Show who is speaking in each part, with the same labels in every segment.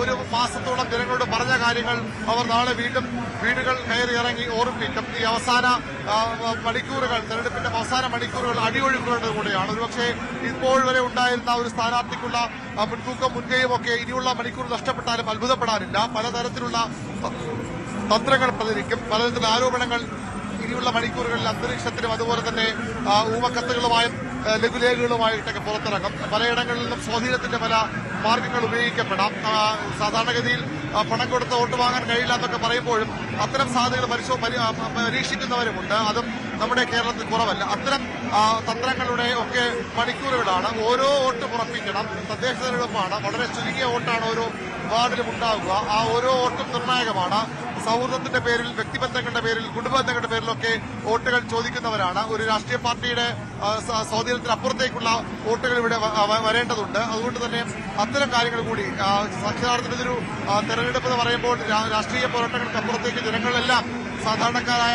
Speaker 1: ഒരു മാസത്തോളം ജനങ്ങളോട് പറഞ്ഞ കാര്യങ്ങൾ അവർ നാളെ വീണ്ടും വീടുകൾ കയറി ഇറങ്ങി ഓർമ്മിക്കും. ഈ അവസാന മണിക്കൂറുകൾ, തെരഞ്ഞെടുപ്പിന്റെ അവസാന മണിക്കൂറുകൾ അടിയൊഴുക്കുകളുടെ കൂടെയാണ്. ഒരുപക്ഷെ ഇപ്പോൾ വരെ ഉണ്ടായിരുന്ന ഒരു സ്ഥാനാർത്ഥിക്കുള്ള മുൻതൂക്കം മുൻകൈയും ഒക്കെ ഇനിയുള്ള മണിക്കൂർ നഷ്ടപ്പെട്ടാലും അത്ഭുതപ്പെടാനില്ല. പലതരത്തിലുള്ള തന്ത്രങ്ങൾ പ്രചരിക്കും, പലതരത്തിലുള്ള ആരോപണങ്ങൾ ഇനിയുള്ള മണിക്കൂറുകളിൽ അന്തരീക്ഷത്തിലും അതുപോലെ തന്നെ ഊമക്കത്തുകളുമായും ലഘുലേഖകളുമായിട്ടൊക്കെ പുറത്തിറങ്ങും. പലയിടങ്ങളിൽ നിന്നും സ്വാധീനത്തിന്റെ പല മാർഗങ്ങൾ ഉപയോഗിക്കപ്പെടാം. സാധാരണഗതിയിൽ പണം കൊടുത്ത് വോട്ട് വാങ്ങാൻ കഴിയില്ല എന്നൊക്കെ പറയുമ്പോഴും അത്തരം സാധ്യതകൾ പരീക്ഷിക്കുന്നവരുമുണ്ട്. അതും നമ്മുടെ കേരളത്തിൽ കുറവല്ല. അത്തരം തന്ത്രങ്ങളുടെ ഒക്കെ മണിക്കൂറുകളാണ്. ഓരോ വോട്ട് ഉറപ്പിക്കണം. തദ്ദേശ തെരഞ്ഞെടുപ്പാണ്. വളരെ ചുരുങ്ങിയ വോട്ടാണ് ഓരോ വാർഡിലും ഉണ്ടാവുക. ആ ഓരോ വോട്ടും നിർണായകമാണ്. സൗഹൃദത്തിന്റെ പേരിൽ, വ്യക്തിബന്ധങ്ങളുടെ പേരിൽ, കുടുംബബന്ധങ്ങളുടെ പേരിലൊക്കെ വോട്ടുകൾ ചോദിക്കുന്നവരാണ്. ഒരു രാഷ്ട്രീയ പാർട്ടിയുടെ സ്വാധീനത്തിനപ്പുറത്തേക്കുള്ള വോട്ടുകൾ ഇവിടെ വരേണ്ടതുണ്ട്. അതുകൊണ്ട് തന്നെ അത്തരം കാര്യങ്ങൾ കൂടി സാക്ഷാത്കാരത്തിന്റെ ഒരു തെരഞ്ഞെടുപ്പ് എന്ന് പറയുമ്പോൾ രാഷ്ട്രീയ പോരാട്ടങ്ങൾക്ക് അപ്പുറത്തേക്ക് ജനങ്ങളെല്ലാം സാധാരണക്കാരായ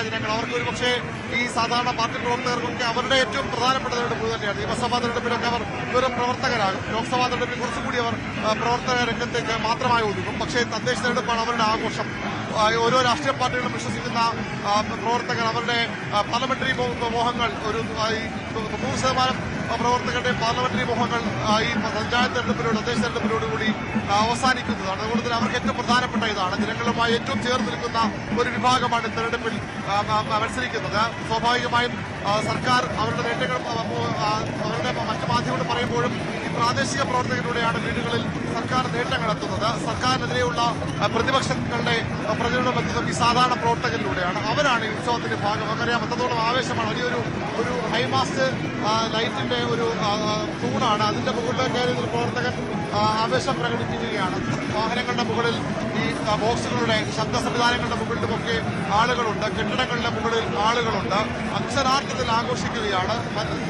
Speaker 1: ജനങ്ങൾ, അവർക്ക് ഒരു പക്ഷേ ഈ സാധാരണ പാർട്ടി പ്രവർത്തകർക്കൊക്കെ അവരുടെ ഏറ്റവും പ്രധാനപ്പെട്ട തെരഞ്ഞെടുപ്പ് തന്നെയാണ്. നിയമസഭാ തെരഞ്ഞെടുപ്പിലൊക്കെ അവർ വെറും പ്രവർത്തകരാകും. ലോക്സഭാ തെരഞ്ഞെടുപ്പിൽ കുറച്ചുകൂടി അവർ പ്രവർത്തക രംഗത്തേക്ക് മാത്രമായി ഒതുങ്ങും. പക്ഷേ തദ്ദേശ തെരഞ്ഞെടുപ്പാണ് അവരുടെ ആഘോഷം. ഓരോ രാഷ്ട്രീയ പാർട്ടികളും വിശ്വസിക്കുന്ന പ്രവർത്തകർ അവരുടെ പാർലമെന്ററി മോഹങ്ങൾ, ഒരു 90% പ്രവർത്തകരുടെ പാർലമെന്ററി മോഹങ്ങൾ ഈ പഞ്ചായത്ത് തെരഞ്ഞെടുപ്പിലൂടെ, തദ്ദേശ തെരഞ്ഞെടുപ്പിലൂടെ അവസാനിക്കുന്നതാണ്. അതുകൊണ്ട് തന്നെ അവർക്ക് ഏറ്റവും പ്രധാനപ്പെട്ട ഇതാണ്. ജനങ്ങളുമായി ഏറ്റവും ചേർന്ന് നിൽക്കുന്ന ഒരു വിഭാഗമാണ് തെരഞ്ഞെടുപ്പിൽ മത്സരിക്കുന്നത്. സ്വാഭാവികമായും സർക്കാർ അവരുടെ നേട്ടങ്ങൾ അവരുടെ മറ്റു മാധ്യമങ്ങൾ പറയുമ്പോഴും ഈ പ്രാദേശിക പ്രവർത്തകരിലൂടെയാണ് വീടുകളിൽ സർക്കാർ നേട്ടങ്ങൾ എത്തുന്നത്. സർക്കാരിനെതിരെയുള്ള പ്രതിപക്ഷങ്ങളുടെ പ്രചരണം എത്തുന്നത് ഈ സാധാരണ പ്രവർത്തകരിലൂടെയാണ്. അവരാണ് ഈ ഉത്സവത്തിന്റെ ഭാഗം. നമുക്കറിയാം എത്രത്തോളം ആവേശമാണ്. വലിയൊരു ഹൈമാസ്റ്റ് ലൈറ്റിന്റെ ഒരു തൂണാണ്. അതിന്റെ മുകളിൽ കയറി ഒരു പ്രവർത്തകൻ ആവേശം പ്രകടിപ്പിക്കുകയാണ്. വാഹനങ്ങളുടെ മുകളിൽ, ഈ ബോക്സുകളുടെ ശബ്ദ സംവിധാനങ്ങളുടെ മുകളിലുമൊക്കെ ആളുകളുണ്ട്. കെട്ടിടങ്ങളുടെ മുകളിൽ ആളുകളുണ്ട്. അക്ഷരാർത്ഥത്തിൽ ആഘോഷിക്കുകയാണ്.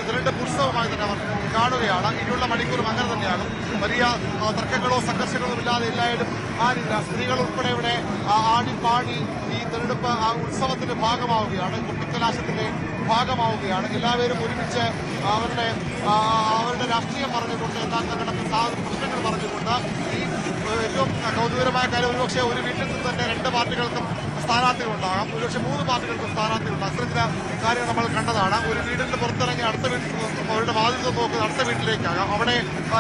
Speaker 1: തെരഞ്ഞെടുപ്പ് ഉത്സവമായി തന്നെ അവർ കാണുകയാണ്. ഇനിയുള്ള മണിക്കൂറും അങ്ങനെ തന്നെയാകും. വലിയ തർക്കങ്ങളോ സംഘർഷങ്ങളോ ഇല്ലാതെ എല്ലായിടും ആരില്ല. സ്ത്രീകൾ ഉൾപ്പെടെ ഇവിടെ ആടിപ്പാടി ഈ തെരഞ്ഞെടുപ്പ് ഉത്സവത്തിന്റെ ഭാഗമാവുകയാണ്. കൊട്ടിക്കലാശത്തിന്റെ ഭാഗമാവുകയാണ്. എല്ലാവരും ഒരുമിച്ച് അവരുടെ രാഷ്ട്രീയം പറഞ്ഞുകൊണ്ട്, എന്നാൽ തങ്ങളുടെ പ്രശ്നങ്ങൾ പറഞ്ഞുകൊണ്ട്, ഈ ഏറ്റവും കൗതുകരമായ കാര്യം, ഒരുപക്ഷെ ഒരു വീട്ടിൽ നിന്ന് തന്നെ 2 പാർട്ടികൾക്കും സ്ഥാനാർത്ഥികളുണ്ടാകാം, ഒരുപക്ഷെ 3 പാർട്ടികൾക്കും സ്ഥാനാർത്ഥികളുണ്ടാകും. അത്തരത്തിലുള്ള കാര്യം നമ്മൾ കണ്ടതാണ്. ഒരു വീടിന്റെ പുറത്തിറങ്ങി അടുത്ത വീട്ടിൽ അവരുടെ വാതിൽ നോക്കുന്നത് അടുത്ത വീട്ടിലേക്കാകാം. അവിടെ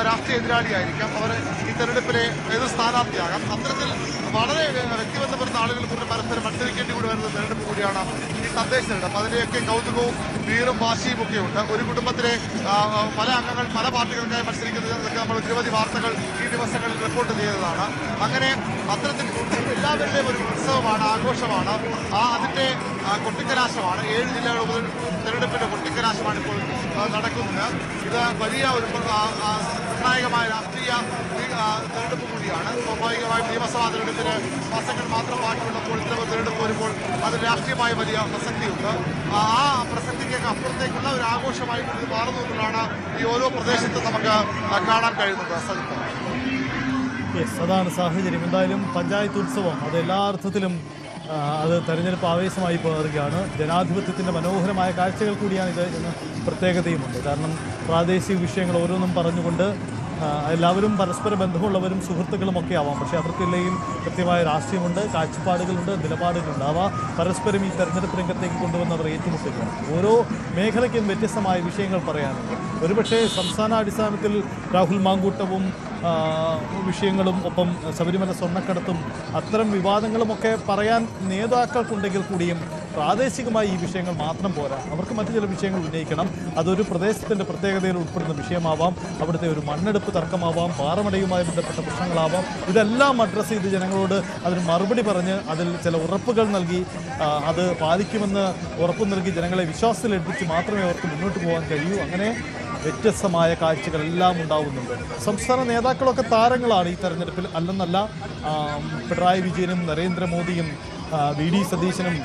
Speaker 1: രാഷ്ട്രീയ എതിരാളിയായിരിക്കാം. അവർ ഈ തെരഞ്ഞെടുപ്പിലെ ഏത് സ്ഥാനാർത്ഥിയാകാം. അത്തരത്തിൽ വളരെ വ്യക്തിബന്ധപ്പെടുന്ന ആളുകൾ പരസ്പരം മത്സരിക്കേണ്ടി കൂടി വരുന്ന തെരഞ്ഞെടുപ്പ് കൂടിയാണ് ഈ തദ്ദേശ തെരഞ്ഞെടുപ്പ്. അതിന്റെയൊക്കെ കൗതുകവും വീറും വാശിയും ഒക്കെ ഉണ്ട്. ഒരു കുടുംബത്തിലെ പല അംഗങ്ങൾ പല പാർട്ടികൾക്കായി മത്സരിക്കുന്നതൊക്കെ നമ്മൾ നിരവധി വാർത്തകൾ ഈ ദിവസങ്ങളിൽ റിപ്പോർട്ട് ചെയ്തതാണ്. അങ്ങനെ അത്തരത്തിൽ എല്ലാവരുടെയും ഒരു ഉത്സവമാണ്, ആഘോഷമാണ്. അതിന്റെ കൊട്ടിക്കലാശമാണ്. 7 ജില്ലകൾ തെരഞ്ഞെടുപ്പിന്റെ കൊട്ടിക്കലാശമാണ് ഇപ്പോൾ നടക്കുന്നത്. ഇത് വലിയ ഒരു നിർണായകമായ രാഷ്ട്രീയ തെരഞ്ഞെടുപ്പ് കൂടിയാണ്. സ്വാഭാവികമായും നിയമസഭാ തെരഞ്ഞെടുപ്പിന് മാസങ്ങൾ മാത്രം ബാക്കിയുള്ളപ്പോൾ ഇത്തരം തെരഞ്ഞെടുപ്പ് വരുമ്പോൾ അത് രാഷ്ട്രീയമായ വലിയ പ്രസക്തിയുണ്ട്. ആ പ്രസക്തിക്കൊക്കെ അപ്പുറത്തേക്കുള്ള ഒരു ആഘോഷമായി ഇത് മാറുന്നു എന്നുള്ളതാണ് ഈ ഓരോ പ്രദേശത്തും നമുക്ക് കാണാൻ കഴിയുന്നത്.
Speaker 2: അതാണ് സാഹചര്യം. എന്തായാലും പഞ്ചായത്ത് ഉത്സവം അത് എല്ലാ അർത്ഥത്തിലും അത് തെരഞ്ഞെടുപ്പ് ആവേശമായി മാറുകയാണ്. ജനാധിപത്യത്തിൻ്റെ മനോഹരമായ കാഴ്ചകൾ കൂടിയാണ് ഇത് എന്ന് പ്രത്യേകതയുമുണ്ട്. കാരണം പ്രാദേശിക വിഷയങ്ങൾ ഓരോന്നും പറഞ്ഞുകൊണ്ട് എല്ലാവരും പരസ്പര ബന്ധമുള്ളവരും സുഹൃത്തുക്കളുമൊക്കെ ആവാം. പക്ഷേ അവർക്കില്ലെങ്കിൽ കൃത്യമായ രാഷ്ട്രീയമുണ്ട്, കാഴ്ചപ്പാടുകളുണ്ട്, നിലപാടുകളുണ്ട്. അവ പരസ്പരം ഈ തെരഞ്ഞെടുപ്പ് രംഗത്തേക്ക് കൊണ്ടുവന്നവർ ഏറ്റുമുട്ടുകയാണ്. ഓരോ മേഖലയ്ക്കും വ്യത്യസ്തമായ വിഷയങ്ങൾ പറയാനുണ്ട്. ഒരുപക്ഷെ സംസ്ഥാനാടിസ്ഥാനത്തിൽ രാഹുൽ മാങ്കൂട്ടവും വിഷയങ്ങളും ഒപ്പം ശബരിമല സ്വർണ്ണക്കടത്തും അത്തരം വിവാദങ്ങളുമൊക്കെ പറയാൻ നേതാക്കൾക്കുണ്ടെങ്കിൽ കൂടിയും പ്രാദേശികമായി ഈ വിഷയങ്ങൾ മാത്രം പോരാ. അവർക്ക് മറ്റു ചില വിഷയങ്ങൾ ഉന്നയിക്കണം. അതൊരു പ്രദേശത്തിൻ്റെ പ്രത്യേകതയിൽ ഉൾപ്പെടുന്ന വിഷയമാവാം, അവിടുത്തെ ഒരു മണ്ണെടുപ്പ് തർക്കമാവാം, പാറമടയുമായി ബന്ധപ്പെട്ട പ്രശ്നങ്ങളാവാം. ഇതെല്ലാം അഡ്രസ്സ് ചെയ്ത് ജനങ്ങളോട് അതിന് മറുപടി പറഞ്ഞ് അതിൽ ചില ഉറപ്പുകൾ നൽകി അത് പാലിക്കുമെന്ന് ഉറപ്പു നൽകി ജനങ്ങളെ വിശ്വാസത്തിലെടുപ്പിച്ച് മാത്രമേ അവർക്ക് മുന്നോട്ട് പോകാൻ കഴിയൂ. അങ്ങനെ വ്യത്യസ്തമായ കാഴ്ചകളെല്ലാം ഉണ്ടാവുന്നുണ്ട്. സംസ്ഥാന നേതാക്കളൊക്കെ താരങ്ങളാണ് ഈ തെരഞ്ഞെടുപ്പിൽ, അല്ലെന്നല്ല. പിണറായി വിജയനും നരേന്ദ്രമോദിയും VD സതീശനും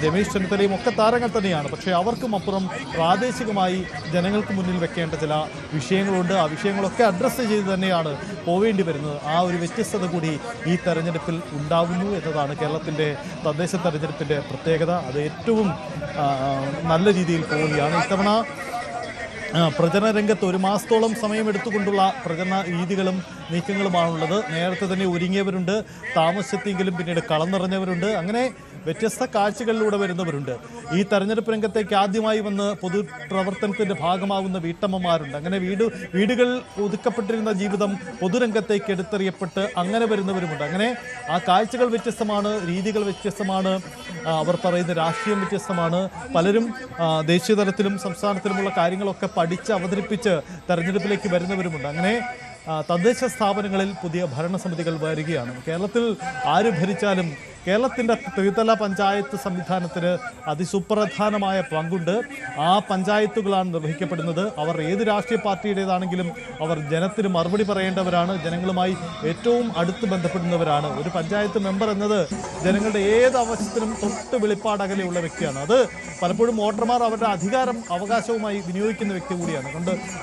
Speaker 2: രമേശ് ചെന്നിത്തലയും ഒക്കെ താരങ്ങൾ തന്നെയാണ്. പക്ഷേ അവർക്കും അപ്പുറം പ്രാദേശികമായി ജനങ്ങൾക്ക് മുന്നിൽ വെക്കേണ്ട ചില വിഷയങ്ങളുണ്ട്. ആ വിഷയങ്ങളൊക്കെ അഡ്രസ്സ് ചെയ്ത് തന്നെയാണ് പോവേണ്ടി വരുന്നത്. ആ ഒരു വ്യത്യസ്തത കൂടി ഈ തെരഞ്ഞെടുപ്പിൽ ഉണ്ടാകുന്നു എന്നതാണ് കേരളത്തിൻ്റെ തദ്ദേശ തെരഞ്ഞെടുപ്പിൻ്റെ പ്രത്യേകത. അത് ഏറ്റവും നല്ല രീതിയിൽ പോവുകയാണ്. ഇത്തവണ പ്രചരണ രംഗത്ത് 1 മാസത്തോളം സമയമെടുത്തുകൊണ്ടുള്ള പ്രചരണ രീതികളും നീക്കങ്ങളുമാണുള്ളത്. നേരത്തെ തന്നെ ഒരുങ്ങിയവരുണ്ട്, താമസിച്ചെത്തിയെങ്കിലും പിന്നീട് കളം നിറഞ്ഞവരുണ്ട്. അങ്ങനെ വ്യത്യസ്ത കാഴ്ചകളിലൂടെ വരുന്നവരുണ്ട്. ഈ തെരഞ്ഞെടുപ്പ് രംഗത്തേക്ക് ആദ്യമായി വന്ന് പൊതുപ്രവർത്തനത്തിന്റെ ഭാഗമാകുന്ന വീട്ടമ്മമാരുണ്ട്. അങ്ങനെ വീടുകൾ ഒതുക്കപ്പെട്ടിരുന്ന ജീവിതം പൊതുരംഗത്തേക്ക് എടുത്തെറിയപ്പെട്ട് അങ്ങനെ വരുന്നവരുമുണ്ട്. അങ്ങനെ ആ കാഴ്ചകൾ വ്യത്യസ്തമാണ്, രീതികൾ വ്യത്യസ്തമാണ്, അവർ പറയുന്ന രാഷ്ട്രീയം വ്യത്യസ്തമാണ്. പലരും ദേശീയ തലത്തിലും സംസ്ഥാനത്തിലുമുള്ള കാര്യങ്ങളൊക്കെ പഠിച്ച് അവതരിപ്പിച്ച് തെരഞ്ഞെടുപ്പിലേക്ക് വരുന്നവരുമുണ്ട്. അങ്ങനെ തദ്ദേശ സ്ഥാപനങ്ങളിൽ പുതിയ ഭരണസമിതികൾ വരികയാണ്. കേരളത്തിൽ ആര് ഭരിച്ചാലും കേരളത്തിൻ്റെ ത്രിതല പഞ്ചായത്ത് സംവിധാനത്തിന് അതിസുപ്രധാനമായ പങ്കുണ്ട്. ആ പഞ്ചായത്തുകളാണ് നിർവഹിക്കപ്പെടുന്നത്. അവർ ഏത് രാഷ്ട്രീയ പാർട്ടിയുടേതാണെങ്കിലും അവർ ജനത്തിന് മറുപടി പറയേണ്ടവരാണ്, ജനങ്ങളുമായി ഏറ്റവും അടുത്ത് ബന്ധപ്പെടുന്നവരാണ്. ഒരു പഞ്ചായത്ത് മെമ്പർ എന്നത് ജനങ്ങളുടെ ഏത് ആവശ്യത്തിനും തൊട്ട് വെളിപ്പാടകലെയുള്ള വ്യക്തിയാണ്. അത് പലപ്പോഴും വോട്ടർമാർ അവരുടെ അധികാരം അവകാശവുമായി വിനിയോഗിക്കുന്ന വ്യക്തി കൂടിയാണ്.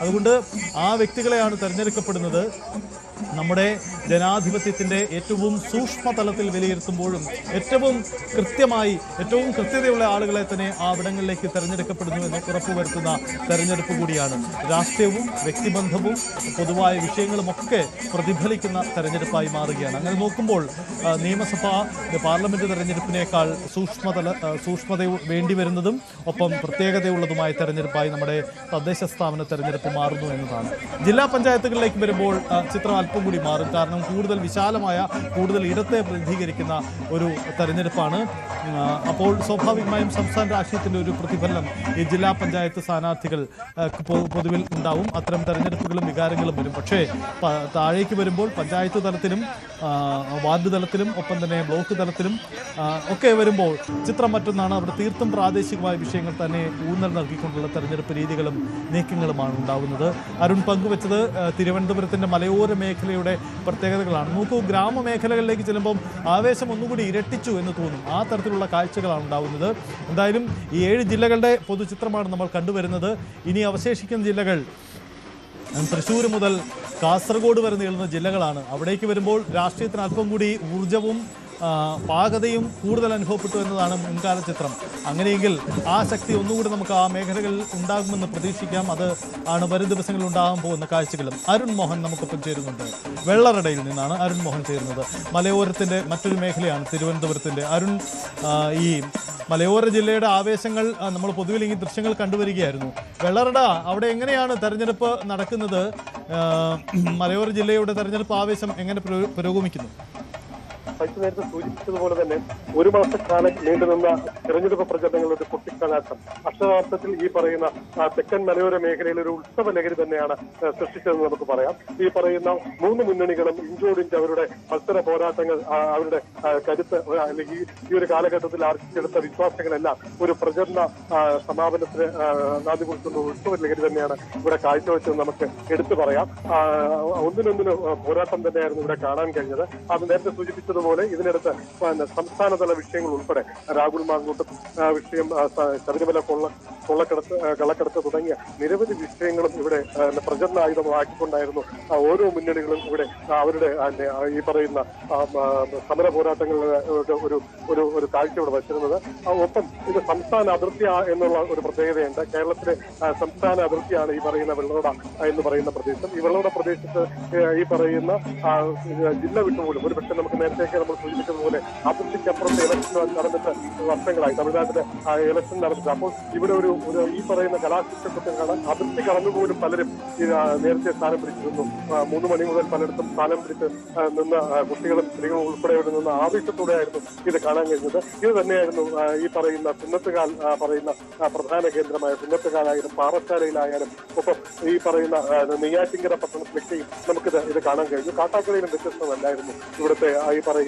Speaker 2: അതുകൊണ്ട് ആ വ്യക്തികളെയാണ് തിരഞ്ഞെടുക്കപ്പെടുന്നത്. നമ്മുടെ ജനാധിപത്യത്തിൻ്റെ ഏറ്റവും സൂക്ഷ്മതലത്തിൽ വിലയിരുത്തുമ്പോഴും ഏറ്റവും കൃത്യമായി ഏറ്റവും കൃത്യതയുള്ള ആളുകളെ തന്നെ ആ ഇടങ്ങളിലേക്ക് തിരഞ്ഞെടുക്കപ്പെടുന്നു എന്ന് ഉറപ്പുവരുത്തുന്ന തെരഞ്ഞെടുപ്പ് കൂടിയാണ്. രാഷ്ട്രീയവും വ്യക്തിബന്ധവും പൊതുവായ വിഷയങ്ങളുമൊക്കെ പ്രതിഫലിക്കുന്ന തെരഞ്ഞെടുപ്പായി മാറുകയാണ്. അങ്ങനെ നോക്കുമ്പോൾ നിയമസഭാ പാർലമെന്റ് തെരഞ്ഞെടുപ്പിനേക്കാൾ സൂക്ഷ്മത വേണ്ടിവരുന്നതും ഒപ്പം പ്രത്യേകതയുള്ളതുമായ തെരഞ്ഞെടുപ്പായി നമ്മുടെ തദ്ദേശ സ്ഥാപന തെരഞ്ഞെടുപ്പ് മാറുന്നു എന്നതാണ്. ജില്ലാ പഞ്ചായത്തുകളിലേക്ക് വരുമ്പോൾ ചിത്രം അല്പം കൂടി മാറും. കാരണം കൂടുതൽ വിശാലമായ, കൂടുതൽ ഇടത്തെ പ്രതിനിധീകരിക്കുന്ന ഒരു തെരഞ്ഞെടുപ്പാണ്. അപ്പോൾ സ്വാഭാവികമായും സംസ്ഥാന രാഷ്ട്രീയത്തിൻ്റെ ഒരു പ്രതിഫലനം ഈ ജില്ലാ പഞ്ചായത്ത് സ്ഥാനാർത്ഥികൾ പൊതുവിൽ ഉണ്ടാവും. അത്തരം തെരഞ്ഞെടുപ്പുകളും വികാരങ്ങളും വരും. പക്ഷേ താഴേക്ക് വരുമ്പോൾ പഞ്ചായത്ത് തലത്തിലും വാർഡ് തലത്തിലും ഒപ്പം തന്നെ ബ്ലോക്ക് തലത്തിലും ഒക്കെ വരുമ്പോൾ ചിത്രം മറ്റൊന്നാണ്. അവിടെ തീർത്തും പ്രാദേശികമായ വിഷയങ്ങൾ തന്നെ ഊന്നൽ നൽകിക്കൊണ്ടുള്ള തെരഞ്ഞെടുപ്പ് രീതികളും നീക്കങ്ങളുമാണ് ഉണ്ടാവുന്നത്. അരുൺ പങ്കുവച്ചത് തിരുവനന്തപുരത്തിൻ്റെ മലയോര മേഖലയുടെ പ്രത്യേകതകളാണ്. നോക്കൂ, ഗ്രാമമേഖലകളിലേക്ക് ചെല്ലുമ്പം ആവേശം ഒന്നുകൂടി ഇരട്ടിച്ചു എന്ന് തോന്നും. ആ തരത്തിലുള്ള കാഴ്ചകളാണ് ഉണ്ടാവുന്നത്. എന്തായാലും ഈ 7 ജില്ലകളുടെ പൊതുചിത്രമാണ് നമ്മൾ കണ്ടുവരുന്നത്. ഇനി അവശേഷിക്കുന്ന ജില്ലകൾ തൃശ്ശൂർ മുതൽ കാസർഗോഡ് വരെ നീളുന്ന ജില്ലകളാണ്. അവിടേക്ക് വരുമ്പോൾ രാഷ്ട്രീയത്തിന് അല്പം കൂടി ഊർജവും പാകതയും കൂടുതൽ അനുഭവപ്പെട്ടു എന്നതാണ് മുൻകാല ചിത്രം. അങ്ങനെയെങ്കിൽ ആ ശക്തി ഒന്നുകൂടി നമുക്ക് ആ മേഖലകളിൽ ഉണ്ടാകുമെന്ന് പ്രതീക്ഷിക്കാം. അത് ആണ് വരും ദിവസങ്ങളിൽ ഉണ്ടാകാൻ പോകുന്ന കാഴ്ചകളും. അരുൺ മോഹൻ നമുക്കൊപ്പം ചേരുന്നുണ്ട്. വെള്ളറടയിൽ നിന്നാണ് അരുൺ മോഹൻ ചേരുന്നത്. മലയോരത്തിൻ്റെ മറ്റൊരു മേഖലയാണ് തിരുവനന്തപുരത്തിൻ്റെ. അരുൺ, ഈ മലയോര ജില്ലയുടെ ആവേശങ്ങൾ നമ്മൾ പൊതുവിൽ ഈ ദൃശ്യങ്ങൾ കണ്ടുവരികയായിരുന്നു. വെള്ളറട, അവിടെ എങ്ങനെയാണ് തെരഞ്ഞെടുപ്പ് നടക്കുന്നത്? മലയോര ജില്ലയുടെ തെരഞ്ഞെടുപ്പ് ആവേശം എങ്ങനെ പുരോഗമിക്കുന്നു?
Speaker 3: നേരത്തെ സൂചിപ്പിച്ചതുപോലെ തന്നെ 1 മാസക്കാലം നീണ്ടുനിന്ന തെരഞ്ഞെടുപ്പ് പ്രചരണങ്ങളുടെ കുട്ടിക്കലാശം അക്ഷരാർത്ഥത്തിൽ ഈ പറയുന്ന തെക്കൻ മലയോര മേഖലയിൽ ഒരു ഉത്സവ ലഹരി തന്നെയാണ് സൃഷ്ടിച്ചതെന്ന് നമുക്ക് പറയാം. ഈ പറയുന്ന 3 മുന്നണികളും ഇഞ്ചോടിഞ്ച് അവരുടെ മത്സര പോരാട്ടങ്ങൾ, അവരുടെ കരുത്ത്, അല്ലെങ്കിൽ ഈ ഒരു കാലഘട്ടത്തിൽ ആർജിച്ചെടുത്ത വിശ്വാസങ്ങളെല്ലാം ഒരു പ്രചരണ സമാപനത്തിന് നാന്ദി കുറിക്കുന്ന ഉത്സവ ലഹരി തന്നെയാണ് ഇവിടെ കാഴ്ചവെച്ചത് നമുക്ക് എടുത്തു പറയാം. ഒന്നിനൊന്നിന് പോരാട്ടം തന്നെയായിരുന്നു ഇവിടെ കാണാൻ കഴിഞ്ഞത്. അത് നേരത്തെ സൂചിപ്പിച്ചതുപോലെ ഇതിനടുത്ത് സംസ്ഥാനതല വിഷയങ്ങൾ ഉൾപ്പെടെ രാഹുൽ മാങ്കൂട്ടം വിഷയം, ശബരിമല കള്ളക്കടത്ത് തുടങ്ങിയ നിരവധി വിഷയങ്ങളും ഇവിടെ പ്രചരണ ആയുധമാക്കിക്കൊണ്ടായിരുന്നു ഓരോ മുന്നണികളും ഇവിടെ അവരുടെ ഈ പറയുന്ന സമര പോരാട്ടങ്ങളുടെ ഒരു കാഴ്ച ഇവിടെ വച്ചിരുന്നത്. ഒപ്പം ഇത് സംസ്ഥാന അതിർത്തി എന്നുള്ള ഒരു പ്രത്യേകതയുണ്ട്. കേരളത്തിലെ സംസ്ഥാന അതിർത്തിയാണ് ഈ പറയുന്ന വെള്ളറട എന്ന് പറയുന്ന പ്രദേശം. ഈ വെള്ളറട പ്രദേശത്ത് ഈ പറയുന്ന ജില്ല വിട്ടുപോലും ഒരു പക്ഷേ നമുക്ക് നേരത്തെ നമ്മൾ സൂചിപ്പിച്ചതുപോലെ അതിർത്തിക്കപ്പുറത്ത് ഇലക്ഷൻ നടന്നിട്ട് വർഷങ്ങളായി. തമിഴ്നാട്ടിലെ ഇലക്ഷൻ നടന്നിട്ട് അപ്പോൾ ഇവിടെ ഒരു ഈ പറയുന്ന കലാശിഷ്ടപ്പെട്ടാണ് അതിർത്തി കടന്നുപോലും പലരും നേരത്തെ സ്ഥാനം പിടിച്ചിരുന്നു. 3 മണി മുതൽ പലയിടത്തും സ്ഥാനം പിടിച്ച് നിന്ന കുട്ടികളും സ്ത്രീകളും ഉൾപ്പെടെ ഇവിടെ നിന്ന് ആവേശത്തോടെയായിരുന്നു ഇത് കാണാൻ കഴിഞ്ഞത്. ഇത് തന്നെയായിരുന്നു ഈ പറയുന്ന കുന്നത്തുകാൽ പറയുന്ന പ്രധാന കേന്ദ്രമായ കുന്നത്തുകാലായാലും പാറശാലയിലായാലും ഒപ്പം ഈ പറയുന്ന നെയ്യാറ്റിങ്കര പട്ടണത്തിലൊക്കെയും നമുക്കിത് ഇത് കാണാൻ കഴിഞ്ഞു. കാട്ടാക്കടയിലും വ്യത്യസ്തമല്ലായിരുന്നു ഇവിടുത്തെ ഈ പറയുന്ന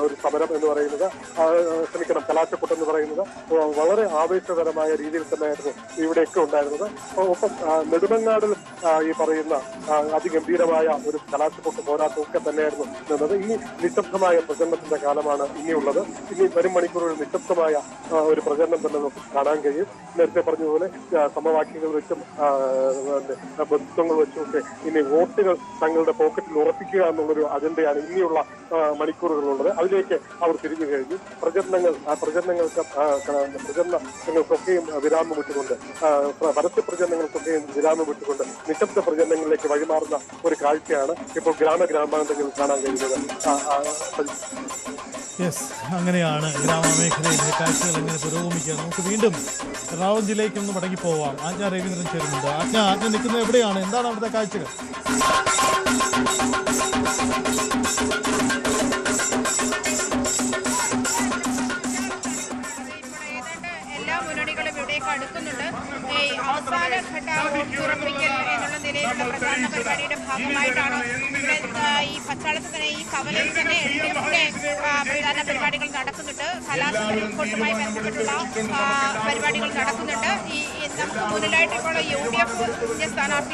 Speaker 3: ഒരു സമരം എന്ന് പറയുന്നത്, കലാശക്കൊട്ട് എന്ന് പറയുന്നത് വളരെ ആവേശകരമായ രീതിയിൽ തന്നെയായിരുന്നു ഇവിടെയൊക്കെ ഉണ്ടായിരുന്നത്. ഒപ്പം നെടുമങ്ങാടിൽ ഈ പറയുന്ന അതിഗംഭീരമായ ഒരു കലാശക്കൊട്ട് പോരാട്ടമൊക്കെ തന്നെയായിരുന്നു നിന്നത്. ഇനി നിശബ്ദമായ പ്രചരണത്തിന്റെ കാലമാണ് ഇനിയുള്ളത്. ഇനി വരും മണിക്കൂറുകളിൽ നിശബ്ദമായ ഒരു പ്രചരണം തന്നെ നമുക്ക് കാണാൻ കഴിയും. നേരത്തെ പറഞ്ഞതുപോലെ സമവാക്യങ്ങൾ വെച്ചും ബന്ധുത്വങ്ങൾ വെച്ചുമൊക്കെ ഇനി വോട്ടുകൾ തങ്ങളുടെ പോക്കറ്റിൽ ഉറപ്പിക്കുക എന്നുള്ളൊരു അജണ്ടയാണ് ഇനിയുള്ള മണിക്കൂറുകളുള്ളത്. അതിലേക്ക് അവർ തിരിഞ്ഞു കഴിഞ്ഞു. പ്രചരണങ്ങൾക്കൊക്കെയും വിരാമം വിട്ടുകൊണ്ട്, പരസ്യ പ്രചരണങ്ങൾക്കൊക്കെയും വിരാമം വിട്ടുകൊണ്ട് നിശബ്ദ പ്രചരണങ്ങളിലേക്ക് വഴിമാറുന്ന ഒരു കാഴ്ചയാണ് ഇപ്പോൾ ഗ്രാമാന്തരങ്ങളിൽ കാണാൻ കഴിയുന്നത്.
Speaker 2: യെസ്, അങ്ങനെയാണ് ഗ്രാമമേഖലയിലെ കാഴ്ചകൾ എങ്ങനെ പുരോഗമിക്കുക. നമുക്ക് വീണ്ടും എറണാകുളം ജില്ലയ്ക്ക് ഒന്ന് മടങ്ങി പോവാം. ആജ്ഞ രവീന്ദ്രൻ ചേരുന്നുണ്ട്. ആജ്ഞ നിൽക്കുന്നത് എവിടെയാണ്? എന്താണ് അവിടുത്തെ കാഴ്ചകൾ?
Speaker 4: എല്ലാ മുന്നണികളും ഇവിടേക്ക് അടുക്കുന്നുണ്ട്. അവസാനഘട്ട ഉറപ്പിക്കൽ എന്നുള്ള നിലയിലുള്ള പ്രചാരണ പരിപാടിയുടെ ഭാഗമായിട്ടാണ് ഇവിടെ ഈ പച്ചാളത്ത് തന്നെ ഈ കവലയിൽ തന്നെ എൽഡിഎഫിന്റെ പ്രധാന പരിപാടികൾ നടക്കുന്നുണ്ട്. കലാശ റിപ്പോർട്ടുമായി ബന്ധപ്പെട്ടുള്ള പരിപാടികൾ നടക്കുന്നുണ്ട്. ഈ നമുക്ക് മുന്നിലായിട്ട് ഇപ്പോൾ UDF സ്ഥാനാർത്ഥി